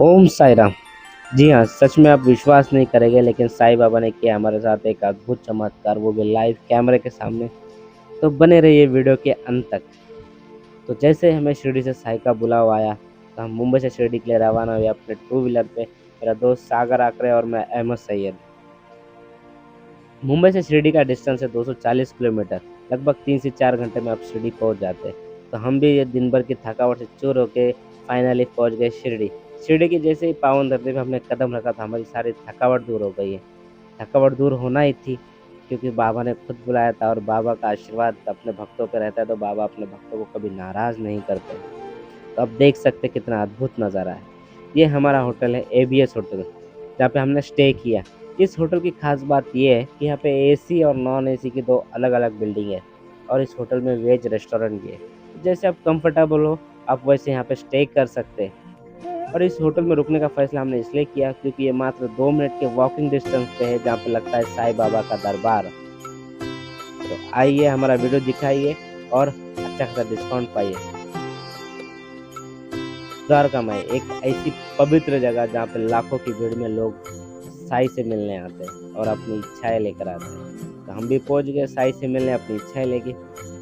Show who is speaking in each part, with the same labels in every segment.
Speaker 1: ओम साई राम। जी हाँ, सच में आप विश्वास नहीं करेंगे, लेकिन साईं बाबा ने किया हमारे साथ एक अद्भुत चमत्कार, वो भी लाइव कैमरे के सामने। तो बने रहिए वीडियो के अंत तक। तो जैसे हमें शिरडी से साईं का बुलावा आया, तो हम मुंबई से शिरडी के लिए रवाना हुए अपने टू व्हीलर पे। मेरा दोस्त सागर आकरे और मैं अहमद सैयद। मुंबई से शिरडी का डिस्टेंस है 240 किलोमीटर। लगभग 3 से 4 घंटे में आप शिरडी पहुंच जाते हैं। तो हम भी ये दिन भर की थकावट से चूर होके फाइनली पहुंच गए शिरडी। शिरडी की जैसे ही पावन धरती पे हमने कदम रखा था, हमारी सारी थकावट दूर हो गई है। थकावट दूर होना ही थी, क्योंकि बाबा ने खुद बुलाया था और बाबा का आशीर्वाद अपने भक्तों पे रहता है, तो बाबा अपने भक्तों को कभी नाराज़ नहीं करते। तो अब देख सकते कितना अद्भुत नज़ारा है। ये हमारा होटल है एबीएस होटल, जहाँ पे हमने स्टे किया। इस होटल की खास बात ये है कि यहाँ पे एसी और नॉन एसी की दो अलग अलग बिल्डिंग है, और इस होटल में वेज रेस्टोरेंट भी है। जैसे आप कंफर्टेबल हो, आप वैसे यहाँ पे स्टे कर सकते हैं। और इस होटल में रुकने का फैसला हमने इसलिए किया क्योंकि ये मात्र 2 मिनट के वॉकिंग डिस्टेंस पे है, जहाँ पे लगता है साईं बाबा का दरबार। तो आइए, हमारा वीडियो दिखाइए और अच्छा खासा डिस्काउंट पाइए। द्वारका में एक ऐसी पवित्र जगह जहाँ पे लाखों की भीड़ में लोग साईं से मिलने आते हैं और अपनी इच्छाएं लेकर आते हैं। तो हम भी पहुंच गए साईं से मिलने अपनी इच्छाएं लेके।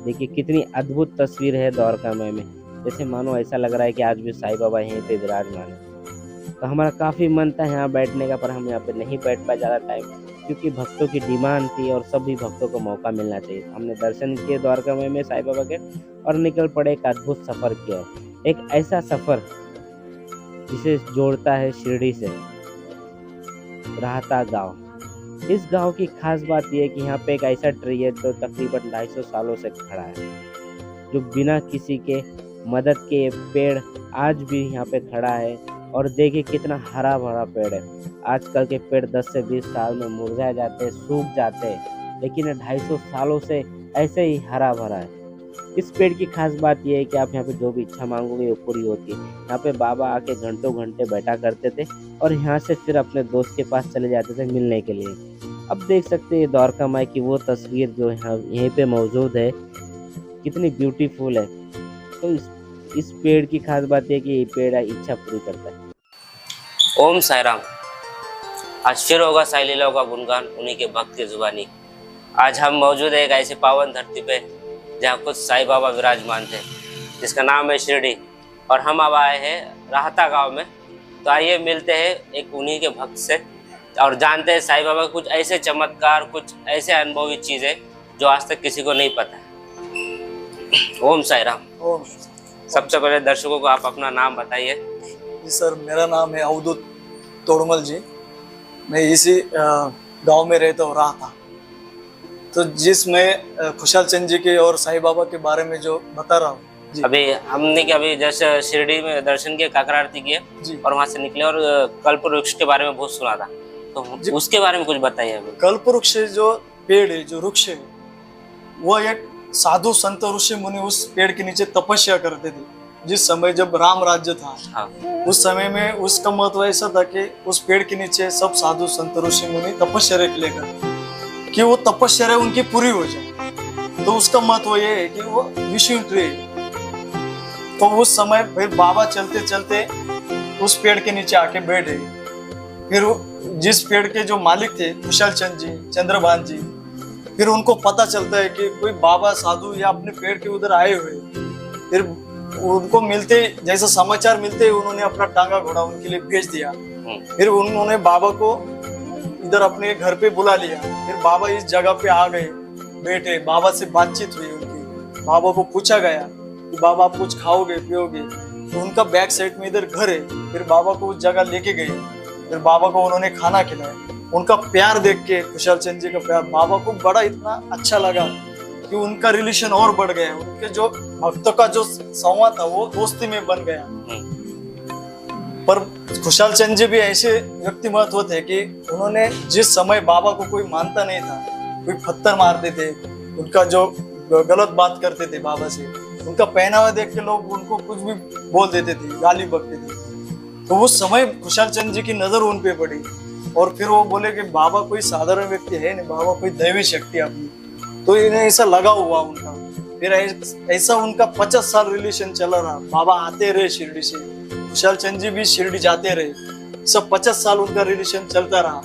Speaker 1: देखिए कितनी अद्भुत तस्वीर है द्वारका में। जैसे मानो ऐसा लग रहा है कि आज भी साईं बाबा यहीं पे विराजमान है। तो हमारा काफ़ी मन था यहाँ बैठने का, पर हम यहाँ पे नहीं बैठ पाए ज़्यादा टाइम, क्योंकि भक्तों की डिमांड थी और सभी भक्तों को मौका मिलना चाहिए। हमने दर्शन किए द्वारका में साईं बाबा के और निकल पड़े एक अद्भुत सफ़र किया। एक ऐसा सफ़र जिसे जोड़ता है शिरडी से राहता गांव। इस गांव की खास बात यह है कि यहाँ पे एक ऐसा ट्री है जो तकरीबन 250 सालों से खड़ा है, जो बिना किसी के मदद के पेड़ आज भी यहाँ पे खड़ा है। और देखिए कितना हरा भरा पेड़ है। आजकल के पेड़ 10 से 20 साल में मुरझा जाते हैं, सूख जाते हैं, लेकिन ये 250 सालों से ऐसे ही हरा भरा है। इस पेड़ की खास बात यह है कि आप यहाँ पे जो भी इच्छा मांगोगे वो पूरी होती है। यहाँ पे बाबा आके घंटों घंटे बैठा करते थे और यहाँ से फिर अपने दोस्त के पास चले जाते थे मिलने के लिए। अब देख सकते हैं द्वारका माई की वो तस्वीर जो यहाँ यहीं पे मौजूद है, कितनी ब्यूटीफुल है। तो इस पेड़ की खास बात यह है कि ये पेड़ इच्छा पूरी करता है। ओम साई राम। आज फिर होगा साईं लीलाओं का गुणगान उन्हीं के भक्त की जुबानी। आज हम मौजूद है एक ऐसी पावन धरती पे जहाँ खुद साईं बाबा विराजमान थे, जिसका नाम है शिरडी। और हम अब आए हैं राहता गांव में। तो आइए मिलते हैं एक उन्हीं के भक्त से और जानते हैं साईं बाबा कुछ ऐसे चमत्कार, कुछ ऐसे अनुभवी चीज़ें जो आज तक किसी को नहीं पता है। ओम साई राम।
Speaker 2: ओम।
Speaker 1: सबसे पहले दर्शकों को आप अपना नाम बताइए।
Speaker 2: जी सर, मेरा नाम है अवधूत तोड़मल जी। मैं इसी गांव में रहता हूँ राहता। तो जिसमें खुशहाल चंद जी के और साईं बाबा के बारे में जो बता रहा हूँ।
Speaker 1: अभी हमने क्या अभी जैसे शिरडी में दर्शन किए, काकरा आरती किए और वहाँ से निकले और कल्प वृक्ष के बारे में बहुत सुना था, तो उसके बारे में कुछ बताइए हमें।
Speaker 2: कल्प वृक्ष जो पेड़ है, जो वृक्ष है, वो एक साधु संत ऋषि मुनि उस पेड़ के नीचे तपस्या करते थे। जिस समय जब राम राज्य था,
Speaker 1: हाँ।
Speaker 2: उस समय में उसका महत्व ऐसा था कि उस पेड़ के नीचे सब साधु संत ऋषि मुनि तपस्या लेकर कि वो तपस्या उनकी पूरी हो जाए। तो उसका महत्व ये है कि वो विष्णु ट्री। तो उस समय फिर बाबा चलते चलते उस पेड़ के नीचे आके बैठे। फिर जिस पेड़ के जो मालिक थे खुशहाल चंद जी, चंद्रभान जी, फिर उनको पता चलता है कि कोई बाबा साधु या अपने पेड़ के उधर आए हुए। फिर उनको मिलते, जैसा समाचार मिलते उन्होंने अपना टांगा घोड़ा उनके लिए भेज दिया। फिर उन्होंने बाबा को इधर अपने घर पे बुला लिया। फिर बाबा इस जगह पे आ गए, बैठे, बाबा से बातचीत हुई उनकी। बाबा को पूछा गया कि बाबा आप कुछ खाओगे पियोगे? तो उनका बैक साइड में इधर घर है। फिर बाबा को उस जगह लेके गए। फिर बाबा को उन्होंने खाना खिलाया। उनका प्यार देख के, खुशहाल चंद जी का प्यार बाबा को बड़ा इतना अच्छा लगा कि उनका रिलेशन और बढ़ गया। उनके जो भक्तों का जो संवाद था वो दोस्ती में बन गया। पर खुशहाल चंद जी भी ऐसे व्यक्ति महत्व थे कि उन्होंने जिस समय बाबा को कोई मानता नहीं था, कोई पत्थर मारते थे, उनका जो गलत बात करते थे बाबा से, उनका पहनावा देख के लोग उनको कुछ भी बोल देते थे, गाली बकते थे। तो उस समय खुशहाल चंद जी की नजर उन पे पड़ी और फिर वो बोले कि बाबा कोई साधारण व्यक्ति है नहीं, बाबा कोई दैवी शक्ति अपनी। तो इन्हें ऐसा लगा हुआ उनका। फिर ऐसा उनका 50 साल रिलेशन चला रहा। बाबा आते रहे शिरडी से, खुशहाल चंद जी भी शिरडी जाते रहे। सब 50 साल उनका रिलेशन चलता रहा।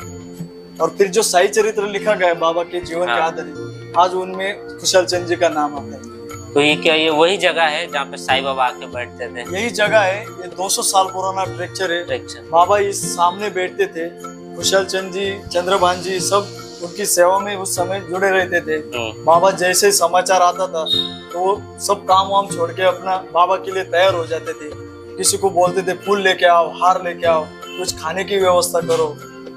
Speaker 2: और फिर जो साई चरित्र लिखा गया है बाबा के जीवन के आधारित, आज उनमें खुशहाल चंद जी का नाम आता है।
Speaker 1: तो ये क्या, ये वही जगह है जहाँ पे साईं बाबा आके बैठते थे?
Speaker 2: यही जगह है, ये 200 साल पुराना स्ट्रक्चर है।
Speaker 1: Structure।
Speaker 2: बाबा इस सामने बैठते थे। खुशहाल चंद जी, चंद्रभान जी सब उनकी सेवा में उस समय जुड़े रहते थे। बाबा जैसे समाचार आता था तो वो सब काम वाम छोड़ के अपना बाबा के लिए तैयार हो जाते थे। किसी को बोलते थे फूल लेके आओ, हार लेके आओ, कुछ खाने की व्यवस्था करो।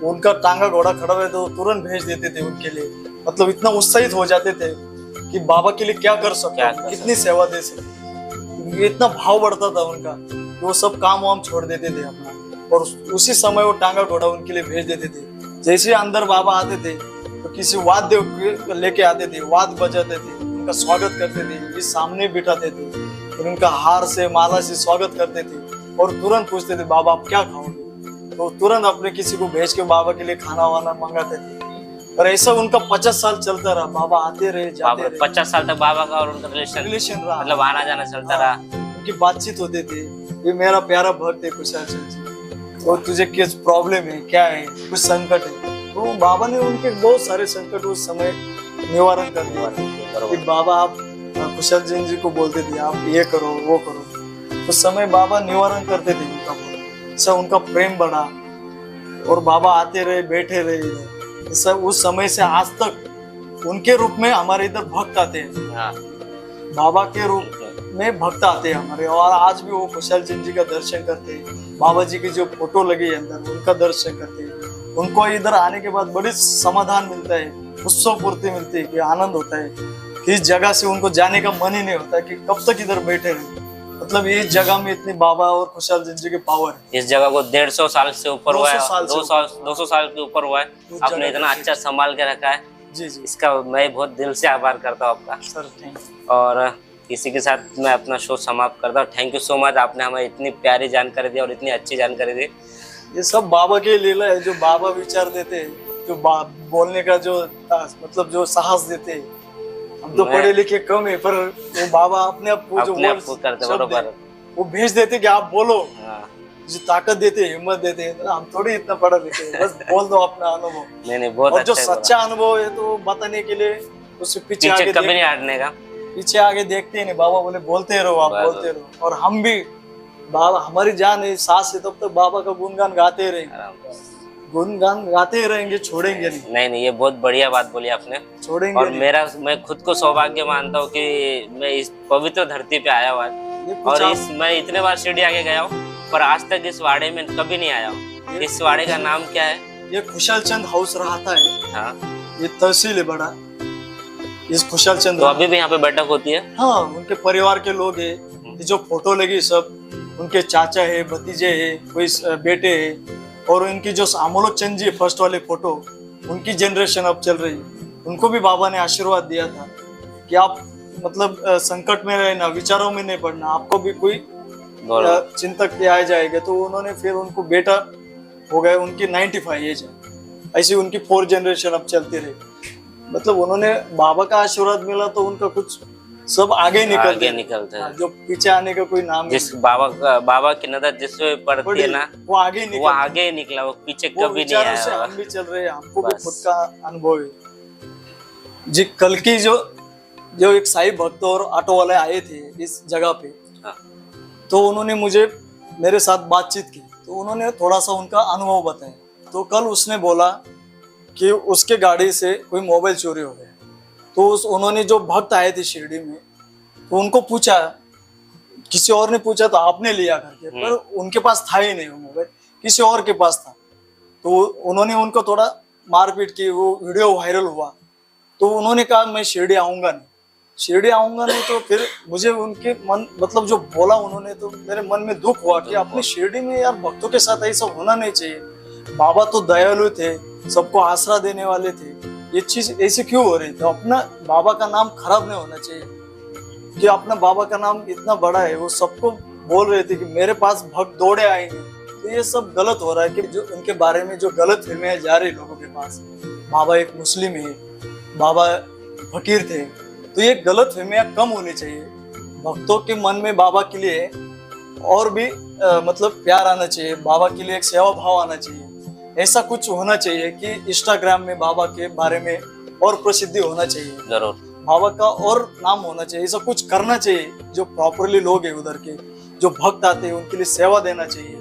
Speaker 2: उनका टांगा घोड़ा खड़ा रहे तो तुरंत भेज देते थे उनके लिए। मतलब इतना उत्साहित हो जाते थे कि बाबा के लिए क्या कर सकते, कितनी सेवा दे सकते। इतना भाव बढ़ता था उनका कि वो सब काम वाम छोड़ देते थे अपना, और उसी समय वो टांगा घोड़ा उनके लिए भेज देते थे। जैसे अंदर बाबा आते थे तो किसी वाद्य लेके आते थे, वाद्य बजाते थे, उनका स्वागत करते थे, ये सामने बिठाते थे, फिर उनका हार से माला से स्वागत करते थे और तुरंत पूछते थे बाबा आप क्या खाओगे, तो तुरंत अपने किसी को भेज के बाबा के लिए खाना वाना मंगाते थे। और ऐसा उनका 50 साल चलता रहा। बाबा आते रहे जाते रहे।
Speaker 1: 50 साल तक बाबा का और उनका रिलेशन
Speaker 2: रहा,
Speaker 1: मतलब आना जाना चलता रहा।
Speaker 2: उनकी बातचीत होती थी, ये मेरा प्यारा भक्त है खुशहाल चंद जी, तो तुझे किस प्रॉब्लम है, क्या है, कुछ संकट है, तो बाबा ने उनके बहुत सारे संकट उस समय निवारण कर दिया। कि बाबा आप खुशहाल चंद जी को बोलते थे आप ये करो वो करो, उस समय बाबा निवारण करते थे उनका। सब उनका प्रेम बढ़ा और बाबा आते रहे, बैठे रहे। सब उस समय से आज तक उनके रूप में हमारे इधर भक्त आते हैं। बाबा के रूप में भक्त आते हैं हमारे, और आज भी वो खुशहाल चंद जी का दर्शन करते हैं। बाबा जी की जो फोटो लगी है अंदर, उनका दर्शन करते हैं। उनको इधर आने के बाद बड़ी समाधान मिलता है, उत्सव पूर्ति मिलती है, कि आनंद होता है कि इस जगह से उनको जाने का मन ही नहीं होता कि कब तक इधर बैठे रहे। मतलब इस जगह में इतनी बाबा और खुशहाल चंद जी के पावर है।
Speaker 1: इस जगह को 150 साल से ऊपर हुआ है, 200 साल के ऊपर हुआ है। आपने इतना अच्छा संभाल के रखा है।
Speaker 2: जी जी,
Speaker 1: इसका मैं बहुत दिल से आभार करता हूँ आपका
Speaker 2: सर। Thank you.
Speaker 1: और इसी के साथ मैं अपना शो समाप्त करता हूँ। थैंक यू सो मच, आपने हमें इतनी प्यारी जानकारी दी और इतनी अच्छी जानकारी दी।
Speaker 2: ये सब बाबा के लीला है, जो बाबा विचार देते हैं, जो बोलने का जो मतलब जो साहस देते हैं। हम तो पढ़े लिखे कम है, पर वो बाबा अपने आप को जो
Speaker 1: करते बरोबर
Speaker 2: वो भेज देते कि आप बोलो। जो ताकत देते, हिम्मत देते हैं। हम थोड़ी इतना पढ़ा लिखे, बस बोल दो अपना अनुभव।
Speaker 1: नहीं बहुत
Speaker 2: और जो सच्चा अनुभव है तो बताने के लिए उससे पीछे आगे
Speaker 1: कभी नहीं हटने का,
Speaker 2: पीछे आगे देखते ही नहीं। बाबा बोले बोलते रहो, आप बोलते रहो। और हम भी, बाबा हमारी जान है, सांस है, तब तक बाबा का गुणगान गाते रहेंगे, गुणगान गाते रहेंगे, छोड़ेंगे नहीं।
Speaker 1: नहीं ये बहुत बढ़िया बात बोली आपने,
Speaker 2: छोड़ेंगे।
Speaker 1: और मैं खुद को सौभाग्य मानता हूँ कि मैं इस पवित्र धरती पे आया हुआ, और मैं इतने बार शिरडी आके गया हूँ, पर आज तक इस वाड़े में कभी नहीं आया हूँ। इस वाड़े का नाम क्या है?
Speaker 2: ये खुशहाल चंद हाउस रहता है।
Speaker 1: हाँ,
Speaker 2: ये तहसील है बड़ा, इस खुशहाल चंद।
Speaker 1: तो अभी भी यहाँ पे बैठक होती है?
Speaker 2: हाँ, उनके परिवार के लोग है। जो फोटो लगी सब उनके चाचा है, भतीजे है, कोई बेटे है। और उनकी जो अमोलोक चंद जी फर्स्ट वाले फोटो, उनकी जनरेशन अब चल रही है। उनको भी बाबा ने आशीर्वाद दिया था कि आप मतलब संकट में रहना, विचारों में नहीं पड़ना, आपको भी कोई चिंतक पे आ जाएगा। तो उन्होंने फिर उनको बेटा हो गए, उनकी 95 एज है। ऐसी उनकी 4 जनरेशन अब चलती रही। मतलब उन्होंने बाबा का आशीर्वाद मिला तो उनका कुछ सब आगे निकलते हैं। जो पीछे आने का कोई नाम
Speaker 1: जिस बाबा की नजर जिसपे पड़ती है ना,
Speaker 2: वो आगे
Speaker 1: निकला, वो पीछे कभी नहीं आया।
Speaker 2: हम भी चल रहे हैं, हमको भी खुद का अनुभव है जी। कल की जो एक साई भक्त और ऑटो वाले आए थे इस जगह पे, तो उन्होंने मेरे साथ बातचीत की, तो उन्होंने थोड़ा सा उनका अनुभव बताया। तो कल उसने बोला कि उसके गाड़ी से कोई मोबाइल चोरी हो गया। तो उन्होंने जो भक्त आए थे शिरडी में, तो उनको पूछा, किसी और ने पूछा तो आपने लिया करके, पर उनके पास था ही नहीं वो मोबाइल, किसी और के पास था। तो उन्होंने उनको थोड़ा मारपीट की, वो वीडियो वायरल हुआ। तो उन्होंने कहा मैं शिरडी आऊंगा नहीं। तो फिर मुझे उनके मन मतलब जो बोला उन्होंने, तो मेरे मन में दुख हुआ कि अपनी शिरडी में यार भक्तों के साथ ऐसा होना नहीं चाहिए। बाबा तो दयालु थे, सबको आसरा देने वाले थे, ये चीज ऐसे क्यों हो रही? तो अपना बाबा का नाम खराब नहीं होना चाहिए कि अपना बाबा का नाम इतना बड़ा है। वो सबको बोल रहे थे कि मेरे पास भक्त दौड़े आएंगे। तो ये सब गलत हो रहा है कि जो उनके बारे में जो गलत फिल्में जा रही लोगों के पास, बाबा एक मुस्लिम है, बाबा फकीर थे, तो ये गलत फिल्में कम होनी चाहिए। भक्तों के मन में बाबा के लिए और भी मतलब प्यार आना चाहिए, बाबा के लिए एक सेवा भाव आना चाहिए। ऐसा कुछ होना चाहिए कि इंस्टाग्राम में बाबा के बारे में और प्रसिद्धि होना चाहिए,
Speaker 1: जरूर
Speaker 2: बाबा का और नाम होना चाहिए। ऐसा कुछ करना चाहिए जो प्रॉपरली लोग हैं उधर के, जो भक्त आते हैं उनके लिए सेवा देना चाहिए,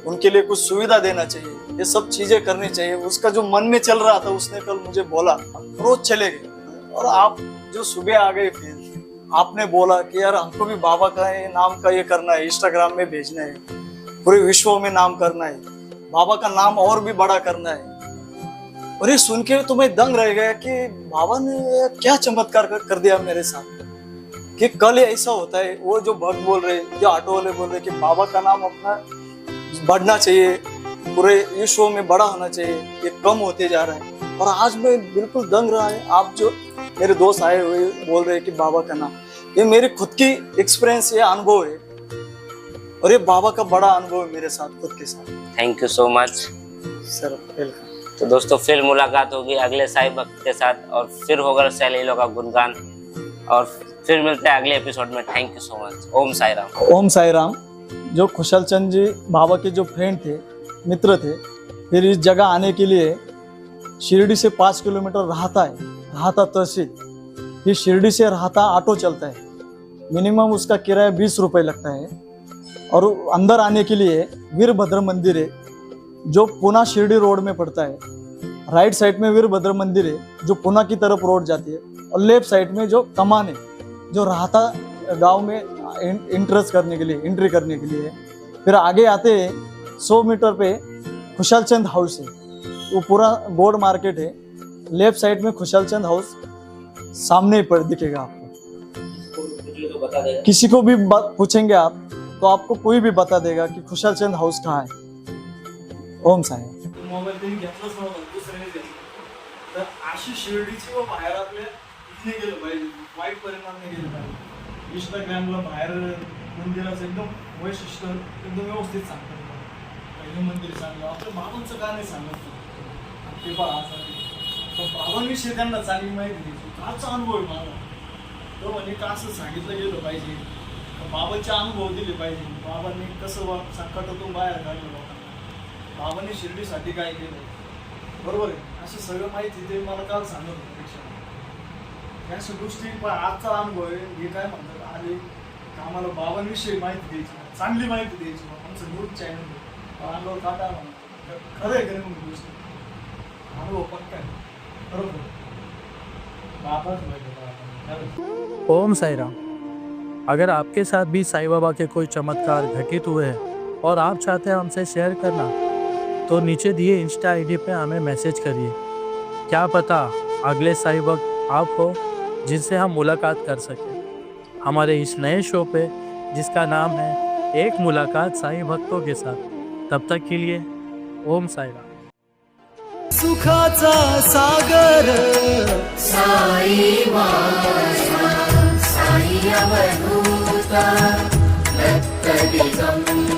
Speaker 2: उनके लिए कुछ सुविधा देना चाहिए, ये सब चीजें करनी चाहिए। उसका जो मन में चल रहा था उसने कल मुझे बोला, रोज चले गए। और आप जो सुबह आ गए फिर आपने बोला कि यार हमको भी बाबा का ये नाम का ये करना है, इंस्टाग्राम में भेजना है, पूरे विश्व में नाम करना है, बाबा का नाम और भी बड़ा करना है। और ये सुन के तो मैं दंग रह गया कि बाबा ने क्या चमत्कार कर दिया मेरे साथ कि कल ऐसा होता है। वो जो भक्त बोल रहे, जो ऑटो वाले बोल रहे कि बाबा का नाम अपना बढ़ना चाहिए, पूरे विश्व में बड़ा होना चाहिए, ये कम होते जा रहा है। और आज मैं बिल्कुल दंग रहा है। आप जो मेरे दोस्त आए हुए बोल रहे कि बाबा का नाम, ये मेरी खुद की एक्सपीरियंस, ये अनुभव है और ये बाबा का बड़ा अनुभव है मेरे साथ, खुद के साथ।
Speaker 1: Thank you so much
Speaker 2: sir, welcome.
Speaker 1: तो दोस्तों फिर मुलाकात होगी अगले साईं भक्त के साथ और फिर होगा सैलीलों का गुणगान और फिर मिलते हैं अगले एपिसोड में। Thank you so much. Om Sai Ram.
Speaker 2: Om Sai Ram. जो खुशहाल चंद जी बाबा के जो फ्रेंड थे, मित्र थे, फिर इस जगह आने के लिए शिरडी से 5 किलोमीटर राहता तहसील, फिर शिरडी से राहता ऑटो चलता है, मिनिमम उसका किराया 20 रुपये लगता है। और अंदर आने के लिए वीरभद्र मंदिर है जो पुणे शिरडी रोड में पड़ता है। राइट साइड में वीरभद्र मंदिर है जो पुणे की तरफ रोड जाती है, और लेफ्ट साइड में जो कमान है जो राहता गांव में एंट्री करने के लिए है। फिर आगे आते 100 मीटर पे खुशहाल चंद हाउस है, वो पूरा गोड मार्केट है। लेफ्ट साइड में खुशहाल चंद हाउस सामने पर दिखेगा आपको। किसी को भी पूछेंगे आप तो आपको कोई भी बता देगा कि खुशहाल चंद हाउस कहाँ है। ओम साई। मोबाईल त्यांनी घेतलाच नव्हता, दुसऱ्याने घेतला। तर अशी शिर्डीची व बाहेर आपल्या इथे गेलं पाहिजे, वाईट परिणाम नाही गेले पाहिजे। इंस्टाग्रामला बाहेर मंदिराचं एकदम वैशिष्ट्य एकदम व्यवस्थित सांगतात, पहिलं मंदिर चांगलं, आपल्या बाबांचं का नाही सांगत ते पहा। तर बाबांविषयी त्यांना चांगली माहिती द्यायची, काचा अनुभव आहे माझा तो, म्हणे का असं सांगितलं गेलं पाहिजे, बाबांचे अनुभव दिले पाहिजे, बाबांनी कसं संकटातून बाहेर काढलं लोकांना, बाबांनी शिर्डीसाठी काय केलं, बरोबर आहे, असं सगळं माहिती ते मला काल सांगत होतं पेक्षा। अशा गोष्टी आजचा अनुभव आहे। हे काय म्हणतात, आले आम्हाला बाबांविषयी माहिती द्यायची, चांगली माहिती द्यायची, आमचं न्यूज चॅनल अंगावर काटा म्हणतात, खरं आहे खरं म्हणून गोष्ट अनुभव पक्का आहे, बरोबर बाबाच माहिती।
Speaker 3: ओम साई राम। अगर आपके साथ भी साईं बाबा के कोई चमत्कार घटित हुए हैं और आप चाहते हैं हमसे शेयर करना, तो नीचे दिए इंस्टा आईडी पे हमें मैसेज करिए। क्या पता अगले साईं भक्त आप हो जिनसे हम मुलाकात कर सकें हमारे इस नए शो पे, जिसका नाम है एक मुलाकात साईं भक्तों के साथ। तब तक के लिए ओम साई राम।
Speaker 4: सुखाचा सागर साई माझा, साई अवधूता दत्त दिगंबरा।